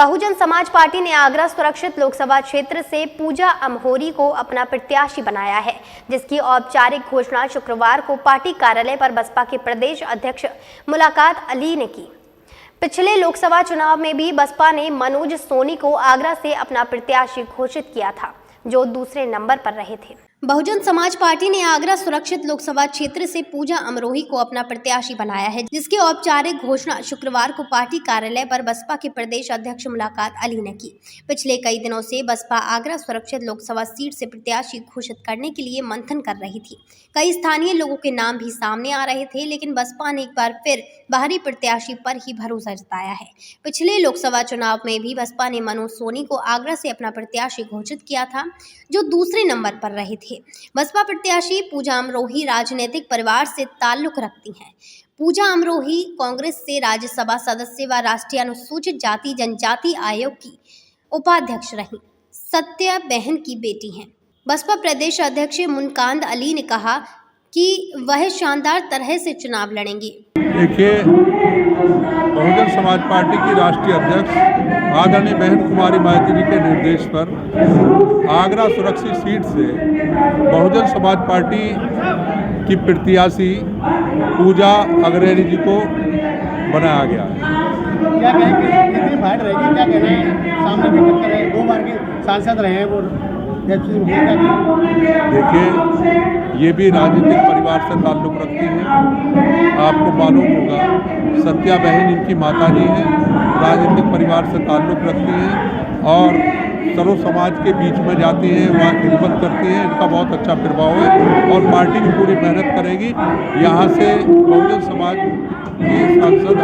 Bahujan Samaj party ने आगरा सुरक्षित लोकसभा क्षेत्र से पूजा अमहोरी को अपना प्रत्याशी बनाया है, जिसकी औपचारिक घोषणा शुक्रवार को पार्टी कार्यालय पर बसपा के प्रदेश अध्यक्ष मुलाकात अली ने की। पिछले लोकसभा चुनाव में भी बसपा ने मनोज सोनी को आगरा से अपना प्रत्याशी घोषित किया था, जो दूसरे नंबर पर रहे थे। बहुजन समाज पार्टी ने आगरा सुरक्षित लोकसभा क्षेत्र से पूजा अमरोही को अपना प्रत्याशी बनाया है, जिसकी औपचारिक घोषणा शुक्रवार को पार्टी कार्यालय पर बसपा के प्रदेश अध्यक्ष मुलाकात अली ने की। पिछले कई दिनों से बसपा आगरा सुरक्षित लोकसभा सीट से प्रत्याशी घोषित करने के लिए मंथन कर रही थी। कई स्थानीय लोगों के नाम भी सामने आ रहे थे, लेकिन बसपा ने एक बार फिर बाहरी प्रत्याशी पर ही भरोसा जताया है। पिछले लोकसभा चुनाव में भी बसपा ने मनोज सोनी को आगरा से अपना प्रत्याशी घोषित किया था, जो दूसरे नंबर पर रहे थे। बसपा प्रत्याशी पूजा अमरोही राजनीतिक परिवार से ताल्लुक रखती हैं। पूजा अमरोही कांग्रेस से राज्यसभा सदस्य व राष्ट्रीय अनुसूचित जाति जनजाति आयोग की उपाध्यक्ष रहीं। सत्या बहन की बेटी हैं। बसपा प्रदेश अध्यक्ष मुनकांद अली ने कहा कि वह शानदार तरह से चुनाव लड़ेंगे। देखिए, बहुजन समाज पार्टी की राष्ट्रीय अध्यक्ष आदरणीय बहन कुमारी मायावती जी के निर्देश पर आगरा सुरक्षित सीट से बहुजन समाज पार्टी की प्रत्याशी पूजा अग्रहरी जी को बनाया गया है। क्या कहें, कितनी फाइट रहेगी, क्या कहना है? सामने भी टक्कर है, 2 बार के सांसद रहे हैं वो। देखिए, ये भी राजनीतिक परिवार से ताल्लुक़ रखती है। आपको मालूम होगा, सत्या बहन इनकी माताजी हैं, राजनीतिक परिवार से ताल्लुक़ रखती हैं और सर्व समाज के बीच में जाती हैं, वहाँ खिदमत करती हैं। इनका बहुत अच्छा प्रभाव है और पार्टी भी पूरी मेहनत करेगी। यहाँ से बहुजन समाज की सांसद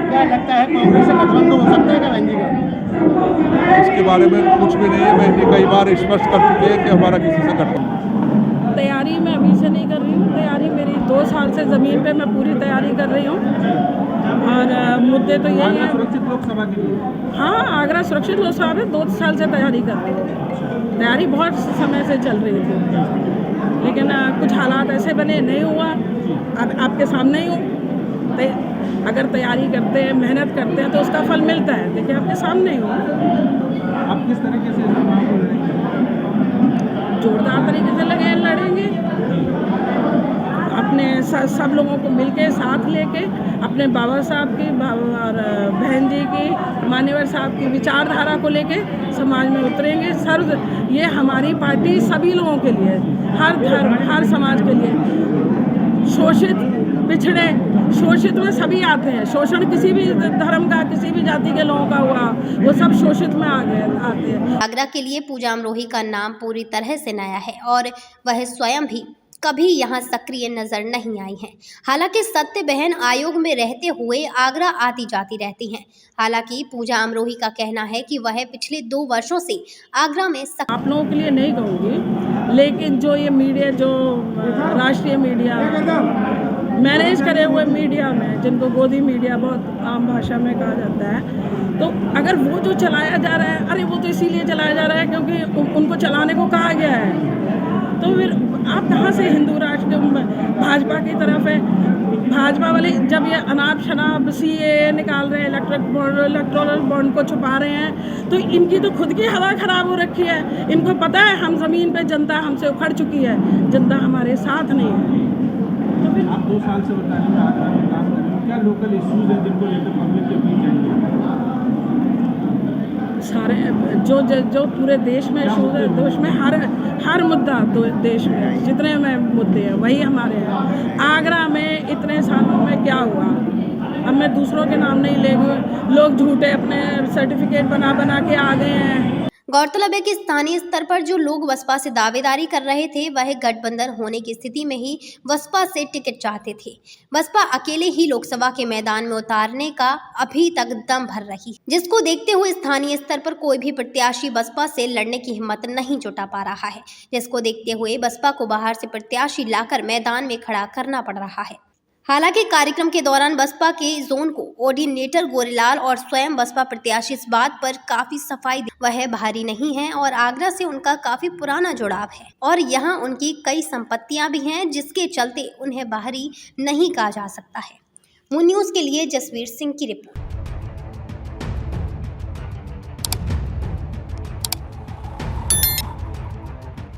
क्या लगता है, कांग्रेस से गठबंधन हो सकता है क्या बहन जी का? इसके बारे में कुछ भी नहीं है। बहन जी कई बार स्पष्ट कर चुके हैं कि हमारा किसी से गठबंधन। तैयारी मैं अभी से नहीं कर रही हूँ। तैयारी मेरी 2 साल से ज़मीन पे मैं पूरी तैयारी कर रही हूँ और मुद्दे तो यही है। सुरक्षित लोकसभा के लिए? हाँ, आगरा सुरक्षित लोकसभा में 2 साल से तैयारी कर रही हूँ। तैयारी बहुत समय से चल रही थी, लेकिन कुछ हालात ऐसे बने, नहीं हुआ। अब आपके सामने ही हूँ। अगर तैयारी करते हैं, मेहनत करते हैं तो उसका फल मिलता है। देखिए, आपके सामने ही हूँ। आप किस तरीके से जोरदार तरीके से लड़ेंगे। अपने सब लोगों को मिलके साथ लेके, अपने बाबा साहब की और बहन जी की, मान्यवर साहब की विचारधारा को लेके समाज में उतरेंगे। ये हमारी पार्टी सभी लोगों के लिए, हर धर्म, हर समाज के लिए, शोषित, पिछड़े, शोषित में सभी आते हैं। शोषण किसी भी धर्म का, किसी भी जाति के लोगों का हुआ, वो सब शोषित में आते हैं। आगरा के लिए पूजा अमरोही का नाम पूरी तरह से नया है और वह स्वयं भी कभी यहाँ सक्रिय नजर नहीं आई हैं। हालांकि सत्य बहन आयोग में रहते हुए आगरा आती जाती रहती हैं। हालांकि पूजा अमरोही का कहना है कि वह पिछले 2 वर्षों से आगरा में आप लोगों के लिए नहीं कहूँगी, लेकिन जो ये मीडिया, जो राष्ट्रीय मीडिया, मैनेज करे हुए मीडिया में, जिनको गोदी मीडिया बहुत आम भाषा में कहा जाता है, तो अगर वो जो चलाया जा रहा है, अरे वो तो इसीलिए चलाया जा रहा है क्योंकि उनको चलाने को कहा गया है, तो फिर आप कहाँ से हिंदू राष्ट्र भाजपा की तरफ है? भाजपा वाले जब ये अनाप शनाप CAA निकाल रहे हैं, इलेक्टोरल बॉन्ड को छुपा रहे हैं, तो इनकी तो खुद की हवा खराब हो रखी है। इनको पता है हम ज़मीन पे जनता हमसे उखड़ चुकी है, जनता हमारे साथ नहीं है। तो फिर आप 2 साल से बता रहे हैं आगरा में काम कर रहे हैं, क्या लोकल इश्यूज हैं जिनको लेकर पब्लिक के बीच जाएंगे? सारे जो पूरे देश में इशूज है, देश में हर मुद्दा, तो देश में जितने में मुद्दे हैं वही हमारे हैं। आगरा में इतने सालों में क्या हुआ? अब मैं दूसरों के नाम नहीं लेंगे। लोग झूठे अपने सर्टिफिकेट बना के आ गए हैं। गौरतलब है कि स्थानीय स्तर पर जो लोग बसपा से दावेदारी कर रहे थे, वह गठबंधन होने की स्थिति में ही बसपा से टिकट चाहते थे। बसपा अकेले ही लोकसभा के मैदान में उतारने का अभी तक दम भर रही, जिसको देखते हुए स्थानीय स्तर पर कोई भी प्रत्याशी बसपा से लड़ने की हिम्मत नहीं जुटा पा रहा है, जिसको देखते हुए बसपा को बाहर से प्रत्याशी लाकर मैदान में खड़ा करना पड़ रहा है। हालांकि कार्यक्रम के दौरान बसपा के जोन कोऑर्डिनेटर गोरेलाल और स्वयं बसपा प्रत्याशी इस बात पर काफी सफाई दी, वह बाहरी नहीं है और आगरा से उनका काफी पुराना जुड़ाव है और यहाँ उनकी कई संपत्तियां भी हैं, जिसके चलते उन्हें बाहरी नहीं कहा जा सकता है। मून न्यूज़ के लिए जसवीर सिंह की रिपोर्ट।